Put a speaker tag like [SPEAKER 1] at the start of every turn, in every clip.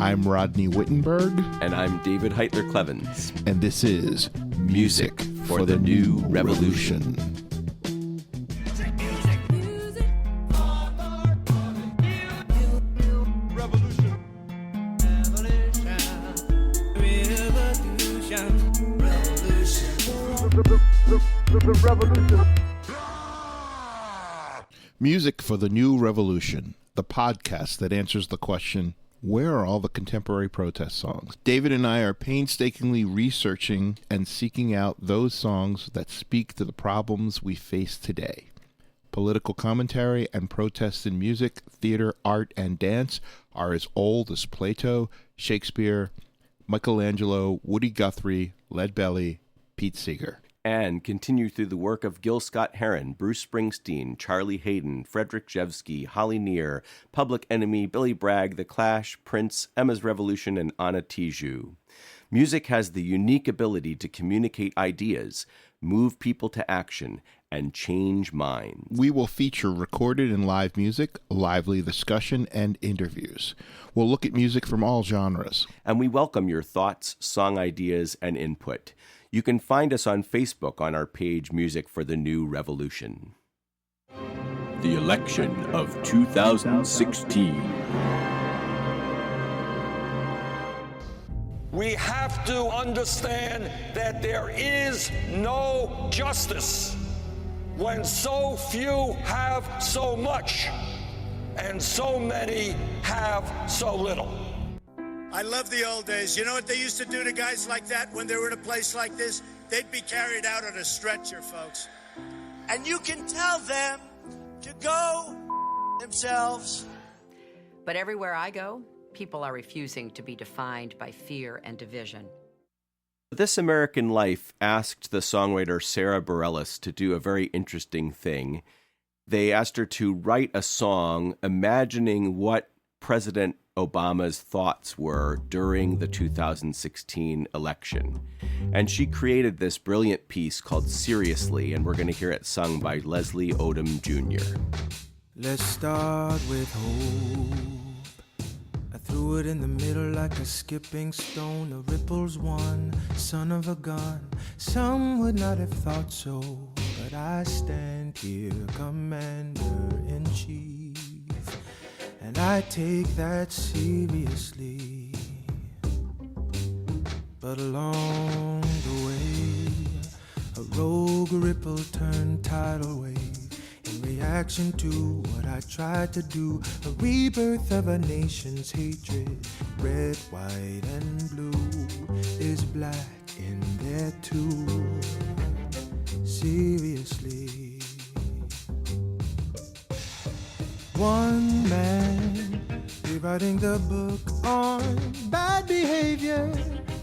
[SPEAKER 1] I'm Rodney Whittenberg.
[SPEAKER 2] And I'm David Heitler-Klevans.
[SPEAKER 1] And this is Music for the New Revolution. Music for the New Revolution, the podcast that answers the question, where are all the contemporary protest songs? David and I are painstakingly researching and seeking out those songs that speak to the problems we face today. Political commentary and protest in music, theater, art, and dance are as old as Plato, Shakespeare, Michelangelo, Woody Guthrie, Leadbelly, Pete Seeger.
[SPEAKER 2] And continue through the work of Gil Scott-Heron, Bruce Springsteen, Charlie Haydn, Frederick Jevsky, Holly Near, Public Enemy, Billy Bragg, The Clash, Prince, Emma's Revolution, and Anna Tijoux. Music has the unique ability to communicate ideas, move people to action, and change minds.
[SPEAKER 1] We will feature recorded and live music, lively discussion, and interviews. We'll look at music from all genres.
[SPEAKER 2] And we welcome your thoughts, song ideas, and input. You can find us on Facebook on our page Music for the New Revolution. The election of 2016.
[SPEAKER 3] We have to understand that there is no justice when so few have so much and so many have so little.
[SPEAKER 4] I love the old days. You know what they used to do to guys like that when they were in a place like this? They'd be carried out on a stretcher, folks. And you can tell them to go themselves.
[SPEAKER 5] But everywhere I go, people are refusing to be defined by fear and division.
[SPEAKER 2] This American Life asked the songwriter Sara Bareilles to do a very interesting thing. They asked her to write a song imagining what President Obama's thoughts were during the 2016 election. And she created this brilliant piece called Seriously, and we're going to hear it sung by Leslie Odom Jr.
[SPEAKER 6] Let's start with hope. I threw it in the middle like a skipping stone. The ripples one, son of a gun. Some would not have thought so, but I stand here, Commander-in-Chief. And I take that seriously. But along the way, a rogue ripple turned tidal wave. In reaction to what I tried to do, a rebirth of a nation's hatred. Red, white, and blue is black in there too. Seriously. One man rewriting the book on bad behavior,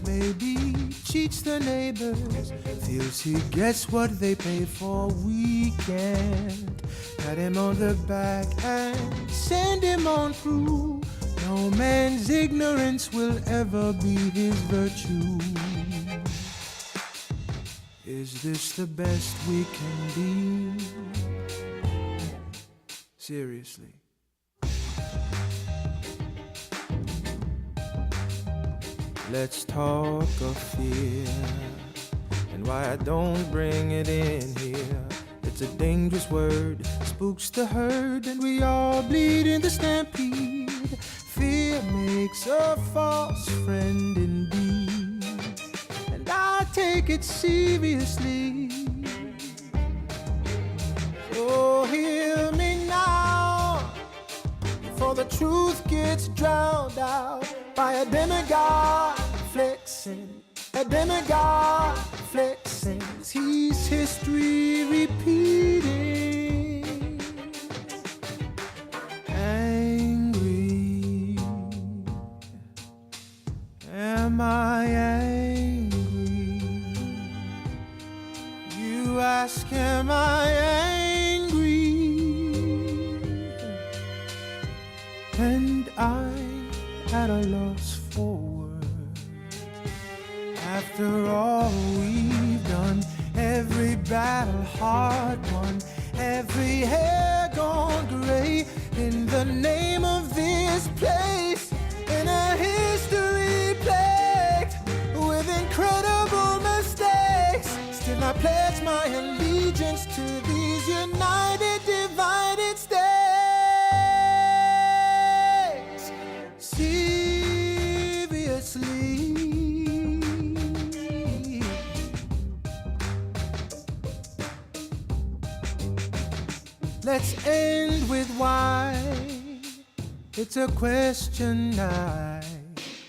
[SPEAKER 6] maybe cheats the neighbors, feels he gets what they pay for. We can't pat him on the back and send him on through. No man's ignorance will ever be his virtue. Is this the best we can be? Seriously. Let's talk of fear and why I don't bring it in here. It's a dangerous word, spooks the herd, and we all bleed in the stampede. Fear makes a false friend indeed, and I take it seriously. Oh, hear me now, for the truth gets drowned out by a demigod flexing, a demigod flexing. He's history repeating. Angry, am I angry? You ask, am I angry? And I'm at a loss for words. After all we've done, every battle hard won, every hair gone gray, in the name of this place, in a history Let's end with why. It's a question I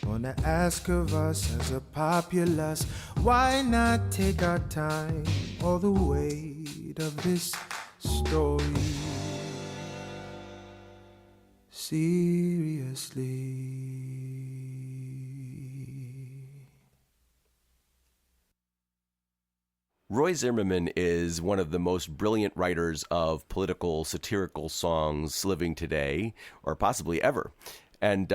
[SPEAKER 6] wanna ask of us as a populace. Why not take our time, all the weight of this story seriously?
[SPEAKER 2] Roy Zimmerman is one of the most brilliant writers of political satirical songs living today, or possibly ever. And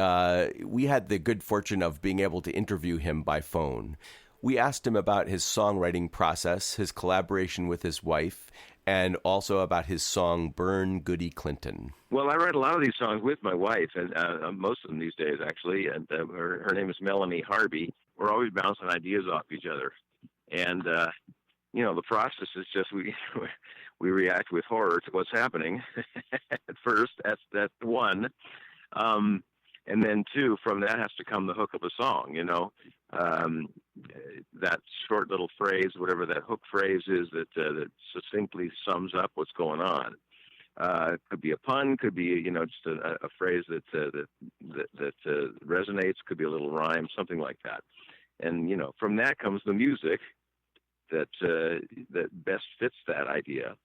[SPEAKER 2] we had the good fortune of being able to interview him by phone. We asked him about his songwriting process, his collaboration with his wife, and also about his song Burn Goody Clinton.
[SPEAKER 7] Well, I write a lot of these songs with my wife, and most of them these days, actually. And her name is Melanie Harvey. We're always bouncing ideas off each other. And, the process is just we react with horror to what's happening at first. That's one. And then two, from that has to come the hook of a song, that short little phrase, whatever that hook phrase is that succinctly sums up what's going on. It could be a pun, could be, just a phrase that resonates, could be a little rhyme, something like that. And, from that comes the music that best fits that idea.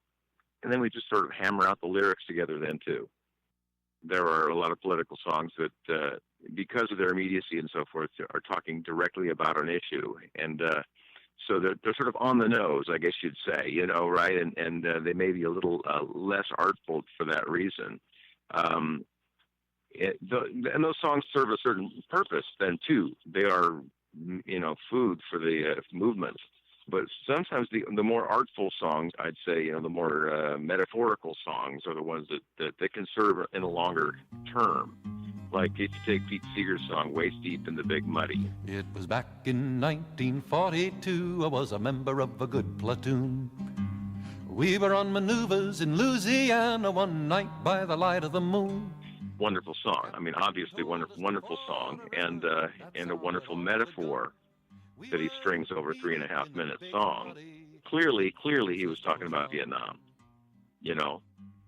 [SPEAKER 7] And then we just sort of hammer out the lyrics together then too. There are a lot of political songs that, because of their immediacy and so forth, are talking directly about an issue. And so they're sort of on the nose, I guess you'd say, right? And they may be a little less artful for that reason. And those songs serve a certain purpose then too. They are, food for the movement. But sometimes the more artful songs, I'd say, the more metaphorical songs are the ones that can serve in a longer term. Like if you take Pete Seeger's song, Waist Deep in the Big Muddy.
[SPEAKER 8] It was back in 1942, I was a member of a good platoon. We were on maneuvers in Louisiana one night by the light of the moon.
[SPEAKER 7] Wonderful song. I mean, obviously wonderful song, and a wonderful metaphor that he strings over a 3.5-minute song. Clearly he was talking about Vietnam,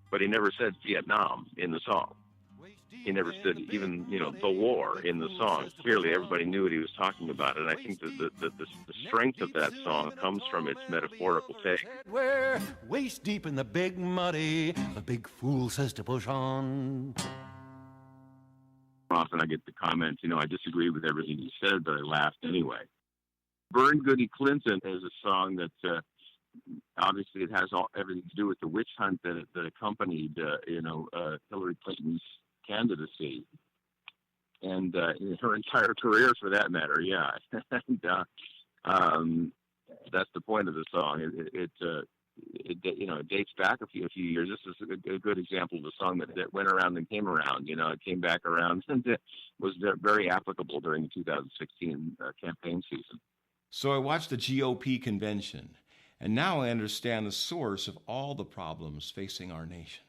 [SPEAKER 7] but he never said Vietnam in the song. He never said even, the war in the song. Clearly everybody knew what he was talking about, and I think that the strength of that song comes from its metaphorical take.
[SPEAKER 8] We're waist deep in the big muddy, the big fool says to push on.
[SPEAKER 7] Often I get the comment, I disagree with everything he said, but I laughed anyway. Burn Goody Clinton is a song that obviously it has everything to do with the witch hunt that accompanied, Hillary Clinton's candidacy and her entire career, for that matter. Yeah, and that's the point of the song. It dates back a few years. This is a good example of a song that went around and came around. It came back around and it was very applicable during the 2016 campaign season.
[SPEAKER 9] So I watched the GOP convention, and now I understand the source of all the problems facing our nation.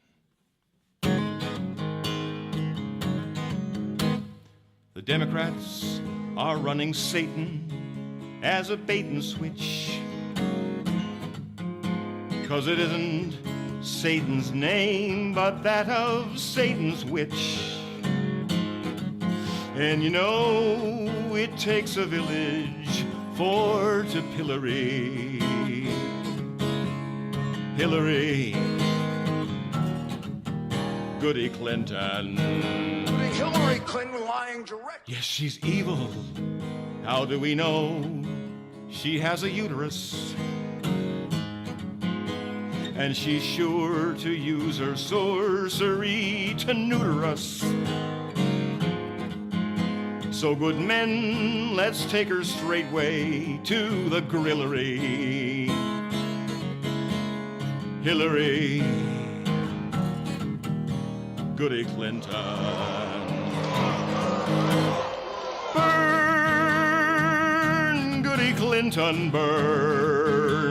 [SPEAKER 9] The Democrats are running Satan as a bait and switch, 'cause it isn't Satan's name, but that of Satan's witch. And it takes a village for to pillory Hillary, Goody Clinton.
[SPEAKER 3] Hillary Clinton lying direct.
[SPEAKER 9] Yes, she's evil. How do we know? She has a uterus, and she's sure to use her sorcery to neuter us. So good men, let's take her straightway to the grillery. Hillary, Goody Clinton. Burn, Goody Clinton, burn.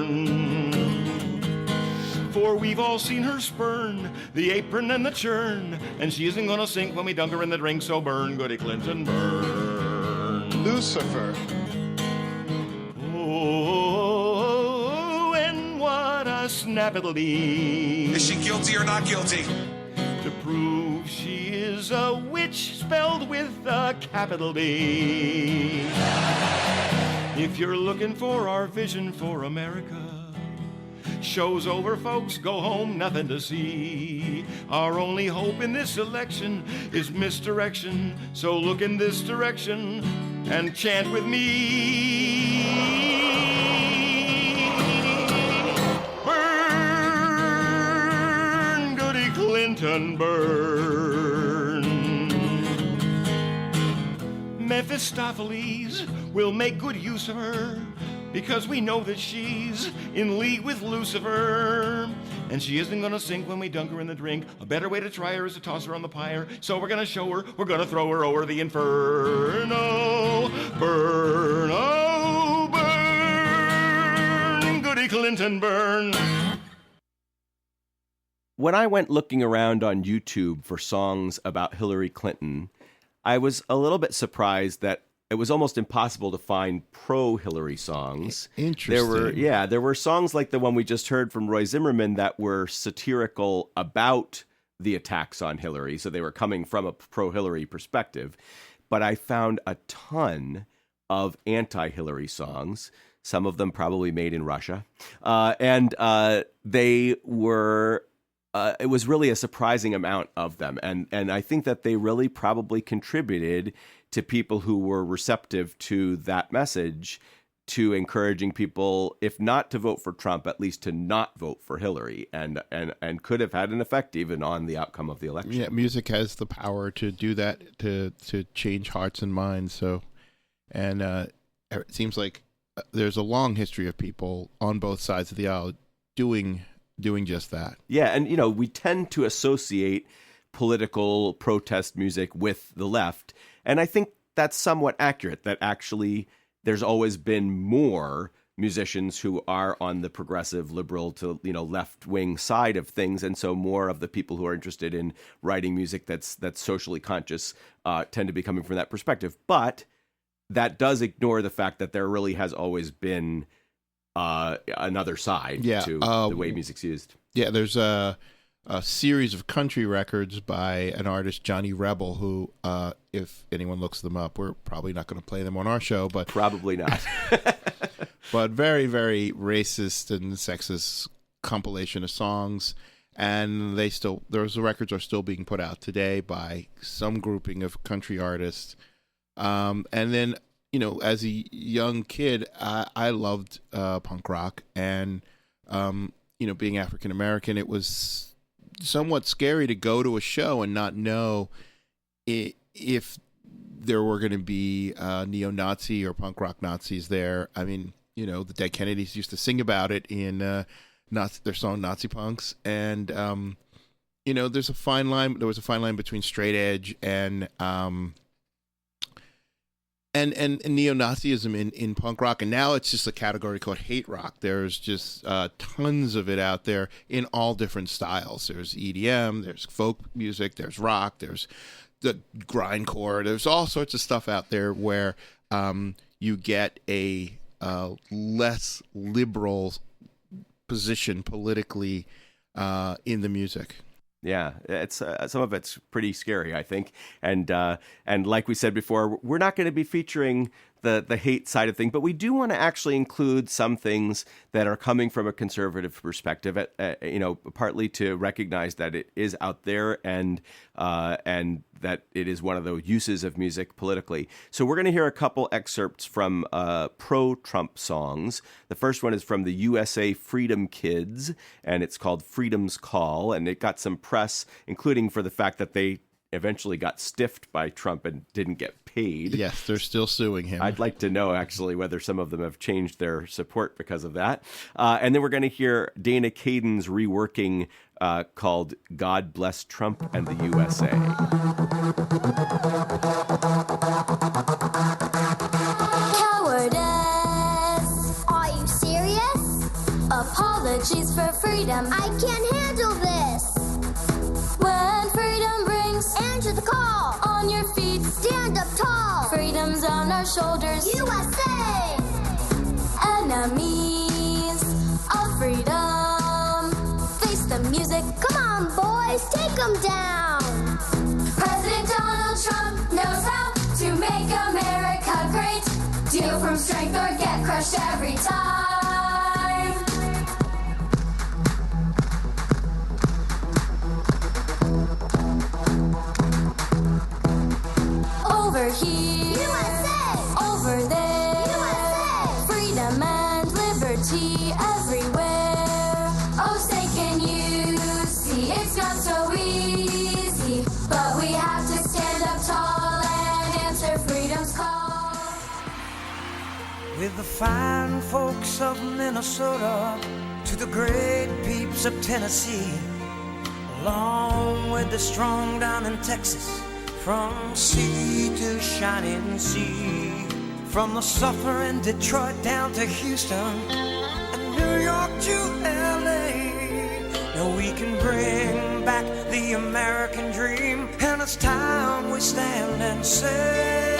[SPEAKER 9] For we've all seen her spurn the apron and the churn, and she isn't gonna sink when we dunk her in the drink, so burn, Goody Clinton, burn.
[SPEAKER 10] Lucifer.
[SPEAKER 9] Oh, and what a snappily.
[SPEAKER 10] Is she guilty or not guilty?
[SPEAKER 9] To prove she is a witch spelled with a capital B. If you're looking for our vision for America, show's over, folks, go home, nothing to see. Our only hope in this election is misdirection, so look in this direction and chant with me. Burn, Goody Clinton, burn. Mephistopheles will make good use of her, because we know that she's in league with Lucifer. And she isn't gonna sink when we dunk her in the drink. A better way to try her is to toss her on the pyre. So we're gonna show her, we're gonna throw her over the inferno. Burn, oh burn, Goody Clinton, burn.
[SPEAKER 2] When I went looking around on YouTube for songs about Hillary Clinton, I was a little bit surprised that it was almost impossible to find pro-Hillary songs.
[SPEAKER 1] Interesting.
[SPEAKER 2] There were songs like the one we just heard from Roy Zimmerman that were satirical about the attacks on Hillary, so they were coming from a pro-Hillary perspective. But I found a ton of anti-Hillary songs, some of them probably made in Russia, and they were... it was really a surprising amount of them, and I think that they really probably contributed to people who were receptive to that message, to encouraging people, if not to vote for Trump, at least to not vote for Hillary, and could have had an effect even on the outcome of the election.
[SPEAKER 1] Yeah, music has the power to do that, to change hearts and minds. So, and it seems like there's a long history of people on both sides of the aisle doing just that.
[SPEAKER 2] Yeah, and we tend to associate political protest music with the left, and I think that's somewhat accurate, that actually there's always been more musicians who are on the progressive, liberal to left-wing side of things, and so more of the people who are interested in writing music that's socially conscious tend to be coming from that perspective. But that does ignore the fact that there really has always been another side to the way music's used.
[SPEAKER 1] Yeah, there's a series of country records by an artist, Johnny Rebel, who, if anyone looks them up, we're probably not going to play them on our show, but
[SPEAKER 2] probably not.
[SPEAKER 1] But very, very racist and sexist compilation of songs, and those records are still being put out today by some grouping of country artists. And then, as a young kid, I loved punk rock, and being African American, it was somewhat scary to go to a show and not know if there were going to be neo-Nazi or punk rock Nazis there. I mean, the Dead Kennedys used to sing about it in their song Nazi Punks, and there's a fine line. There was a fine line between straight edge and neo-Nazism in punk rock, and now it's just a category called hate rock. There's just tons of it out there in all different styles. There's EDM, there's folk music, there's rock, there's the grindcore. There's all sorts of stuff out there where you get a less liberal position politically in the music.
[SPEAKER 2] Yeah, it's some of it's pretty scary, I think, and like we said before, we're not going to be featuring the hate side of things, but we do want to actually include some things that are coming from a conservative perspective, partly to recognize that it is out there and that it is one of the uses of music politically. So we're going to hear a couple excerpts from pro-Trump songs. The first one is from the USA Freedom Kids, and it's called Freedom's Call, and it got some press, including for the fact that they eventually got stiffed by Trump and didn't get paid.
[SPEAKER 1] Yes, they're still suing him.
[SPEAKER 2] I'd like to know, actually, whether some of them have changed their support because of that. And then we're going to hear Dana Kaiden's reworking called God Bless Trump and the USA.
[SPEAKER 11] Cowardice. Are you serious? Apologies for freedom. I can't handle this. When freedom brings, answer the call. On your feet, stand up tall. Freedom's on our shoulders. USA! Enemies of freedom. music. Come on, boys, take them down. President Donald Trump knows how to make America great. Deal from strength or get crushed every time. Over here, USA. Over there, USA. Freedom and liberty everywhere. Oh, say can you see it's not so easy, but we have to stand up tall and answer freedom's call.
[SPEAKER 6] With the fine folks of Minnesota to the great peeps of Tennessee, along with the strong down in Texas, from sea to shining sea, from the suffering Detroit down to Houston, and New York to LA. Now we can bring back the American dream, and it's time we stand and say,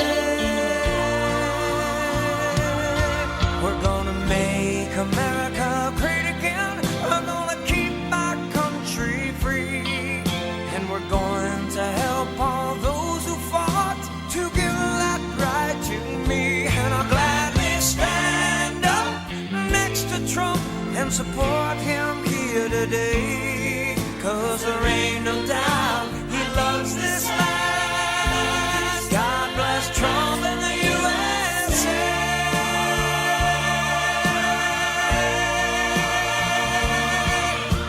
[SPEAKER 6] we're gonna make America great again. We're gonna keep our country free, and we're going to help all those who fought to give that right to me. And I'll gladly stand up next to Trump and support him here today, 'cause there ain't no doubt he loves this land. God bless Trump and the USA.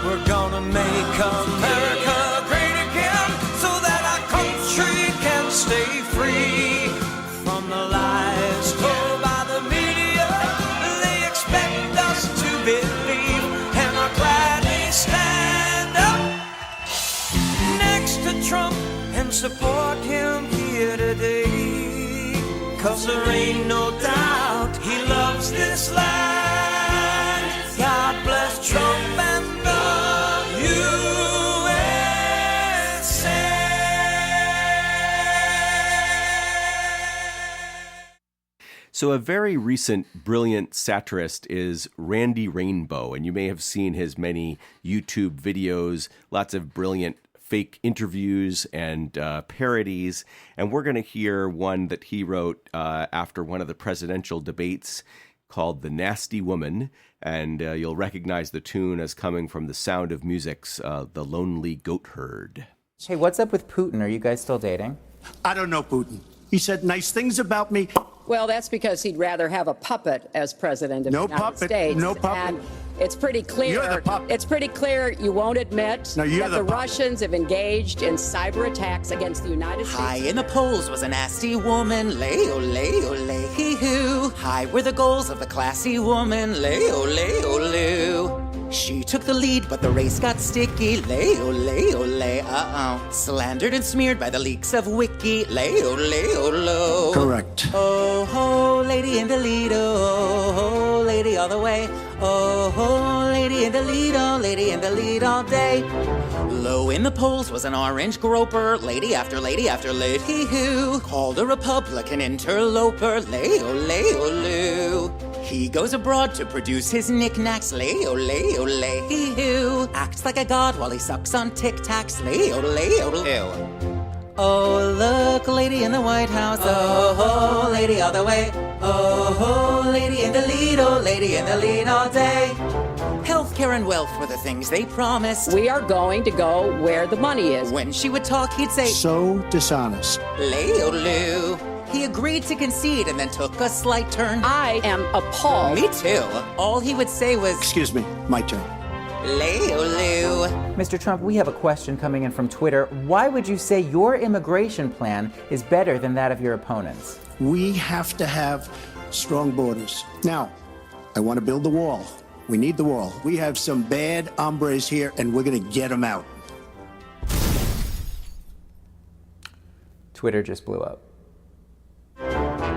[SPEAKER 6] We're gonna make America great again so that our country can stay free from the lies told by the media. They expect us to believe, and I'll gladly stand up next to Trump and support him here today, 'cause there ain't no doubt he loves this land. God bless Trump and the USA.
[SPEAKER 2] So a very recent brilliant satirist is Randy Rainbow, and you may have seen his many YouTube videos, lots of brilliant fake interviews and parodies. And we're going to hear one that he wrote after one of the presidential debates called The Nasty Woman. And you'll recognize the tune as coming from The Sound of Music's The Lonely Goat Herd.
[SPEAKER 10] Hey, what's up with Putin? Are you guys still dating?
[SPEAKER 12] I don't know Putin. He said nice things about me.
[SPEAKER 13] Well, that's because he'd rather have a puppet as president of the United States.
[SPEAKER 12] No puppet.
[SPEAKER 13] And it's pretty clear.
[SPEAKER 12] You're the puppet.
[SPEAKER 13] It's pretty clear you won't admit that the Russians have engaged in cyber attacks against the United States.
[SPEAKER 10] High in the polls was a nasty woman, lay-o-lay-o-lay, hee-hoo. High were the goals of the classy woman, lay-o-lay-o-loo. She took the lead, but the race got sticky, lay-o-lay-o-lay, Slandered and smeared by the leaks of Wiki, lay-o-lay-o-lo.
[SPEAKER 12] Correct.
[SPEAKER 10] Oh, ho, lady in the lead, oh, ho, lady all the way. Oh, ho, lady in the lead, oh, lady in the lead all day. Low in the polls was an orange groper, lady after lady, hee-hoo. Called a Republican interloper, lay-o-lay-o-loo. He goes abroad to produce his knickknacks, lay-o-lay-o-lay, hee-hoo. Acts like a god while he sucks on tic-tacs, lay-o-lay-o-lay. Oh, look, lady in the White House, oh, lady all the way. Oh, lady in the lead, oh, lady in the lead all day. Healthcare and wealth were the things they promised.
[SPEAKER 13] We are going to go where the money is.
[SPEAKER 10] When she would talk, he'd say,
[SPEAKER 12] so dishonest.
[SPEAKER 10] Lay-o-loo. He agreed to concede and then took a slight turn.
[SPEAKER 13] I am appalled.
[SPEAKER 10] Me too. All he would say was,
[SPEAKER 12] excuse me, my turn.
[SPEAKER 10] Lay-o-loo.
[SPEAKER 14] Mr. Trump, we have a question coming in from Twitter. Why would you say your immigration plan is better than that of your opponents?
[SPEAKER 12] We have to have strong borders. Now, I want to build the wall. We need the wall. We have some bad hombres here, and we're going to get them out.
[SPEAKER 14] Twitter just blew up.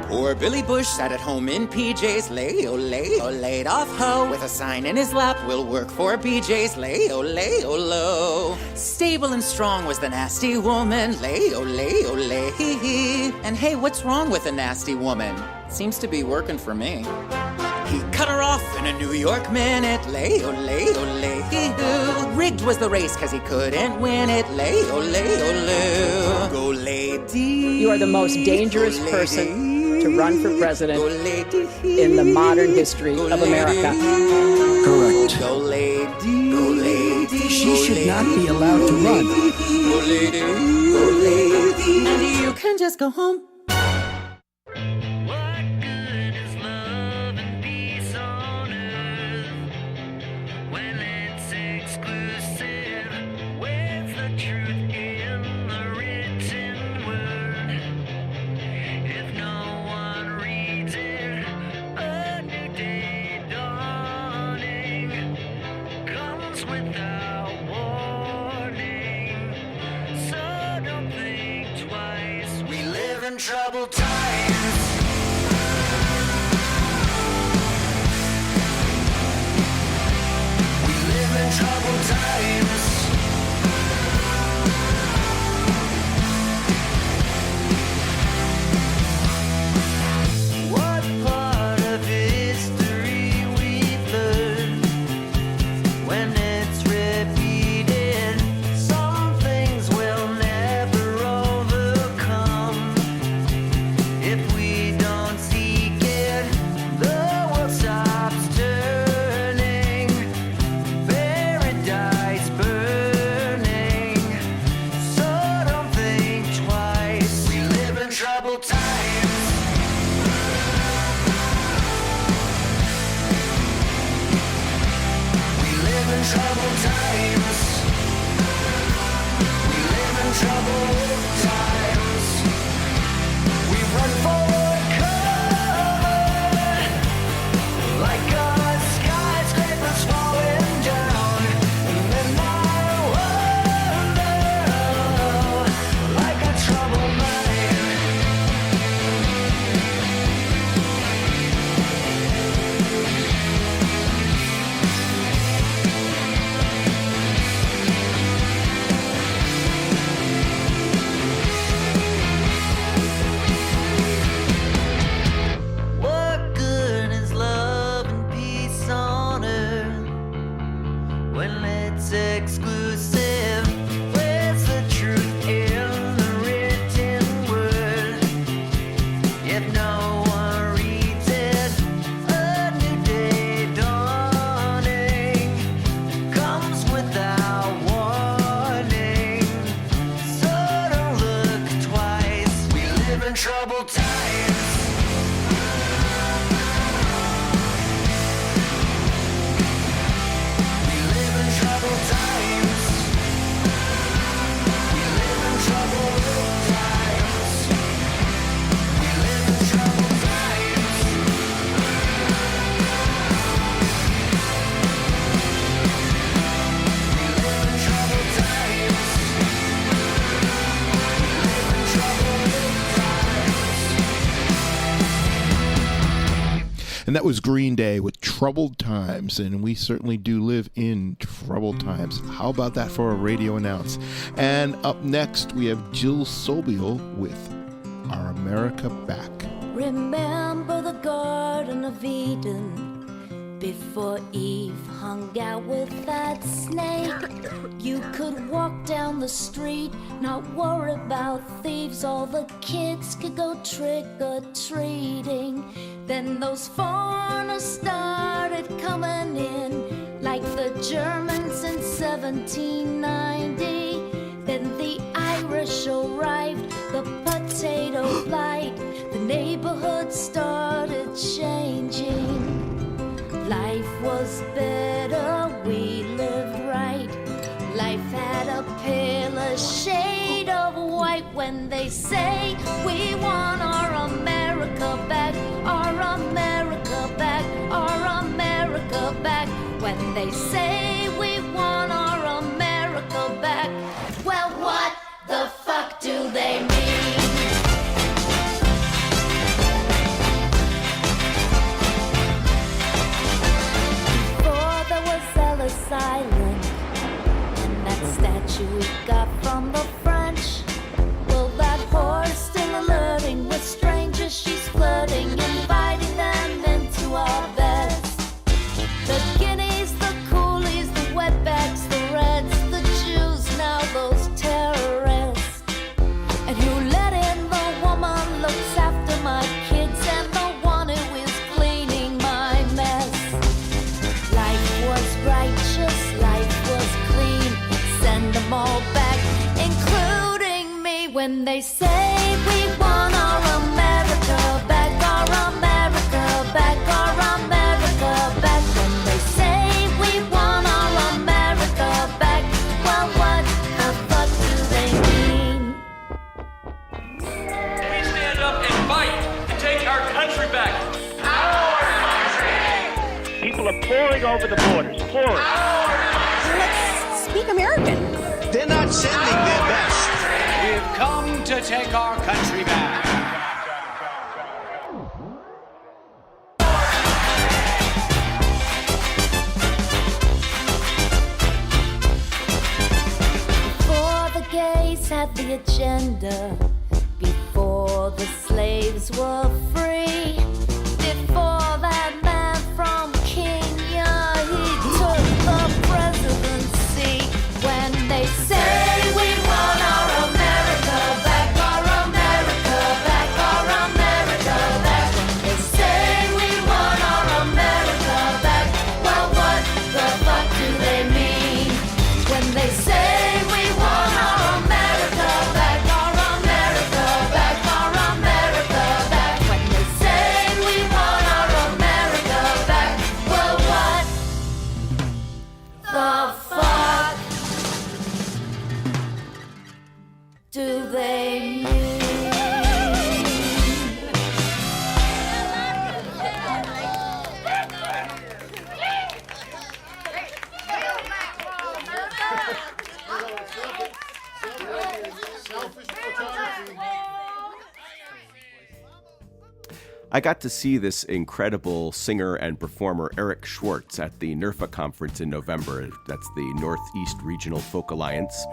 [SPEAKER 10] Poor Billy Bush sat at home in PJs, lay-o-lay-o, laid off ho, with a sign in his lap, will work for BJ's, lay-o-lay-o-low. Stable and strong was the nasty woman, lay-o-lay-o-lay, hee-hee. And hey, what's wrong with a nasty woman? Seems to be working for me. He cut her off in a New York minute. Lay, ole, ole. Rigged was the race because he couldn't win it. Lay, ole, ole. Go, lady.
[SPEAKER 13] You are the most dangerous person to run for president in the modern history of America.
[SPEAKER 12] Correct.
[SPEAKER 10] Go, lady. Go, lady.
[SPEAKER 12] She should not be allowed to run.
[SPEAKER 10] Go, lady. Go, lady. And you can just go home.
[SPEAKER 15] Troubled times. We live in troubled times. What part of history we've learned when it's repeated? Some things will never overcome. If we don't seek it, the world stops turning. Paradise burning. So don't think twice. We live in troubled times. We live in troubled times. We live in troubled times. We run for cover like a skyscraper's falling down. And then I wonder, like a troubled mind. What good is love and peace on earth when it's exclusive? Where's the truth in the written word? If no one reads it, a new day dawning comes without warning. So don't look twice. We live in troubled times. We live in troubled times. We live in troubled times. We live in troubled times. We live in troubled times. We live in troubled times.
[SPEAKER 1] And that was Green Day with Troubled Times, and we certainly do live in troubled times. How about that for a radio announce? And up next, we have Jill Sobule with Our America Back.
[SPEAKER 16] Remember the Garden of Eden, before Eve hung out with that snake. You could walk down the street, not worry about thieves. All the kids could go trick-or-treating. Then those foreigners started coming in, like the Germans in 1790. Then the Irish arrived, the potato blight. The neighborhood started changing. Life was better, we lived right. Life had a paler shade of white. When they say we want our America back, our America back, our America back. When they say we want our America back, well, what the fuck do they mean? Island, and that statue we got from the French. Well, that whore's still alerting with strangers she's flirting, inviting them into our beds. When they say we want our America back, our America back, our America back. When they say we want our America back, well, what the fuck do they mean?
[SPEAKER 17] We stand up and fight to take our country back.
[SPEAKER 18] Our country! People are pouring over the borders, pouring.
[SPEAKER 19] Let's speak American.
[SPEAKER 18] They're not sending their best.
[SPEAKER 20] We've come to take our country back.
[SPEAKER 16] Before the gays had the agenda, before the slaves were free, before that man from Kenya, he took the presidency. When they say we want our America back, our America back, our America back. When they say we want our America back, well, what the fuck do they mean? When they say we want our America back, our America back, our America back. When they say we want our America back, well, what the fuck do they mean?
[SPEAKER 2] I got to see this incredible singer and performer Eric Schwartz at the NERFA conference in November. That's the Northeast Regional Folk Alliance.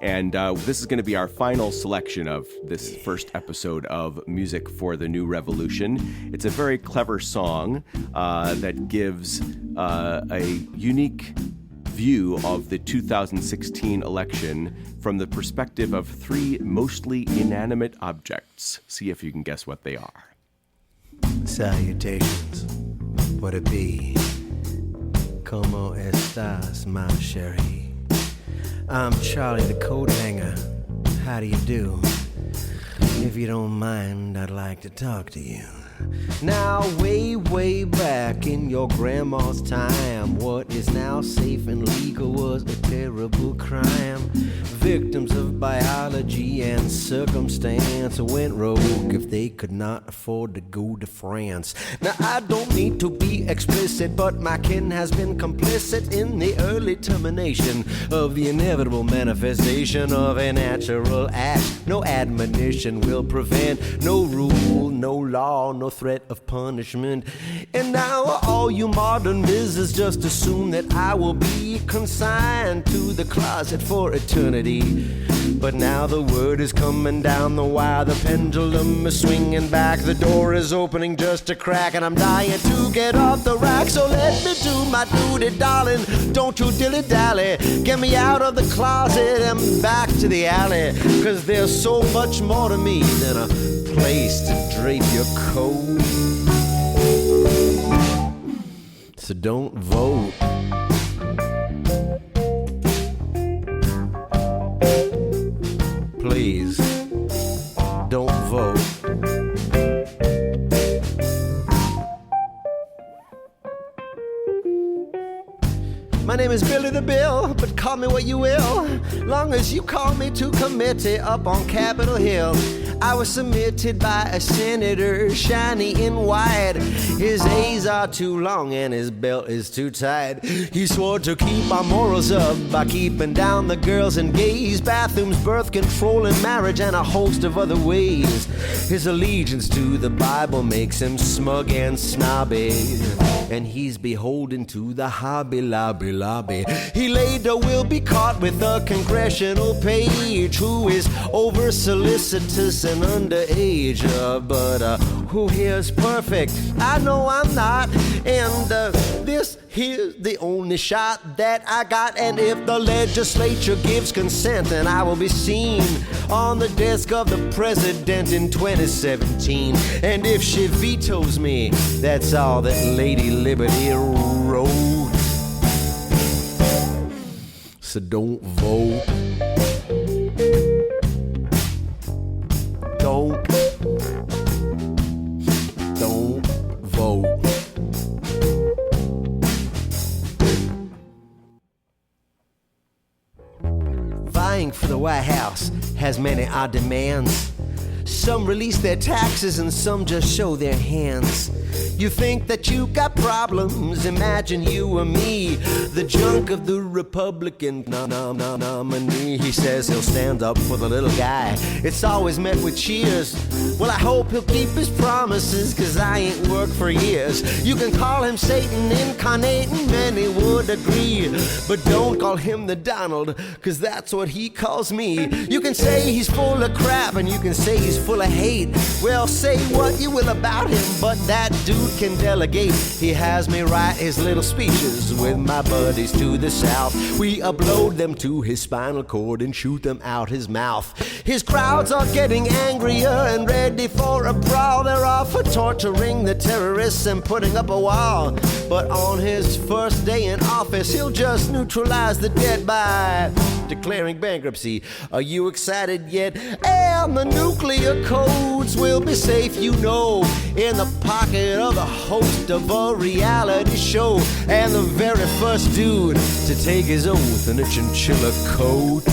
[SPEAKER 2] And this is going to be our final selection of this first episode of Music for the New Revolution. It's a very clever song that gives a unique view of the 2016 election from the perspective of three mostly inanimate objects. See if you can guess what they are.
[SPEAKER 6] Salutations, what it be? Como estas, my sherry? I'm Charlie the coat hanger. How do you do? If you don't mind, I'd like to talk to you. Now, way back in your grandma's time, what is now safe and legal was a terrible crime. Victims of biology and circumstance went rogue if they could not afford to go to France. Now, I don't need to be explicit, but my kin has been complicit in the early termination of the inevitable manifestation of a natural act. No admonition will prevent, no rule, no law, no threat of punishment. And now all you modern visitors just assume that I will be consigned to the closet for eternity. But now the word is coming down the wire, the pendulum is swinging back, the door is opening just a crack, and I'm dying to get off the rack. So let me do my duty, darling, don't you dilly-dally. Get me out of the closet and back to the alley, 'cause there's so much more to me than a place to drape your coat. So don't vote. Please, don't vote. My name is Billy the Bill, but call me what you will. Long as you call me to committee up on Capitol Hill. I was submitted by a senator, shiny in white. His A's are too long and his belt is too tight. He swore to keep our morals up by keeping down the girls and gays, bathrooms, birth control and marriage, and a host of other ways. His allegiance to the Bible makes him smug and snobby, and he's beholden to the Hobby Lobby. He later will be caught with a congressional page who is over solicitous and underage, but who here's perfect? I know I'm not, and this here's the only shot that I got. And if the legislature gives consent, then I will be seen on the desk of the president in 2017. And if she vetoes me, that's all that Lady Liberty wrote. So don't vote.
[SPEAKER 21] as many are demands. Some release their taxes and some just show their hands. You think that you got problems, imagine you or me, the junk of the Republican nominee. He says he'll stand up for the little guy. It's always met with cheers. Well, I hope he'll keep his promises, cause I ain't worked for years. You can call him Satan incarnate and many would agree, but don't call him the Donald, cause that's what he calls me. You can say he's full of crap and you can say he's full of hate. Well, say what you will about him, but that dude can delegate. He has me write his little speeches with my buddies to the south. We upload them to his spinal cord and shoot them out his mouth. His crowds are getting angrier and ready for a brawl. They're off for torturing the terrorists and putting up a wall. But on his first day in office, he'll just neutralize the debt by declaring bankruptcy. Are you excited yet? And the nuclear codes will be safe, you know, in the pocket of the host of a reality show. And the very first dude to take his oath in a chinchilla coat.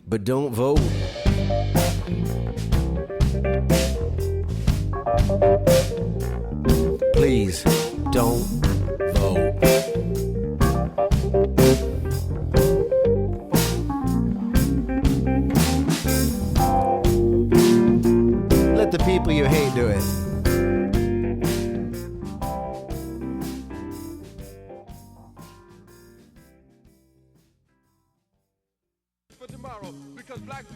[SPEAKER 21] But don't vote. Please don't vote. Let the people you hate do it.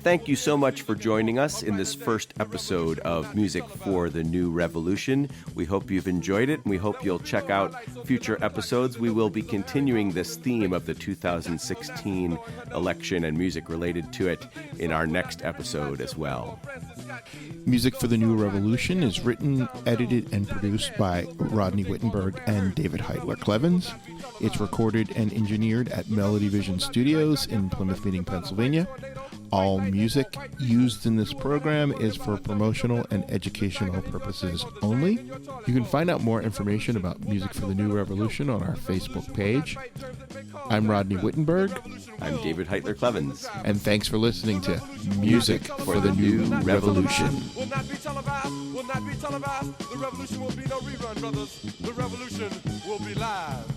[SPEAKER 2] Thank you so much for joining us in this first episode of Music for the New Revolution. We hope you've enjoyed it, and we hope you'll check out future episodes. We will be continuing this theme of the 2016 election and music related to it in our next episode as well.
[SPEAKER 1] Music for the New Revolution is written, edited, and produced by Rodney Whittenberg and David Heitler-Klevans. It's recorded and engineered at Melody Vision Studios in Plymouth Meeting, Pennsylvania. All music used in this program is for promotional and educational purposes only. You can find out more information about Music for the New Revolution on our Facebook page. I'm Rodney Whittenberg.
[SPEAKER 2] I'm David Heitler-Klevans.
[SPEAKER 1] And thanks for listening to Music for the New Revolution.
[SPEAKER 22] Will not be televised, will not be televised. The revolution will be no rerun, brothers. The revolution will be live.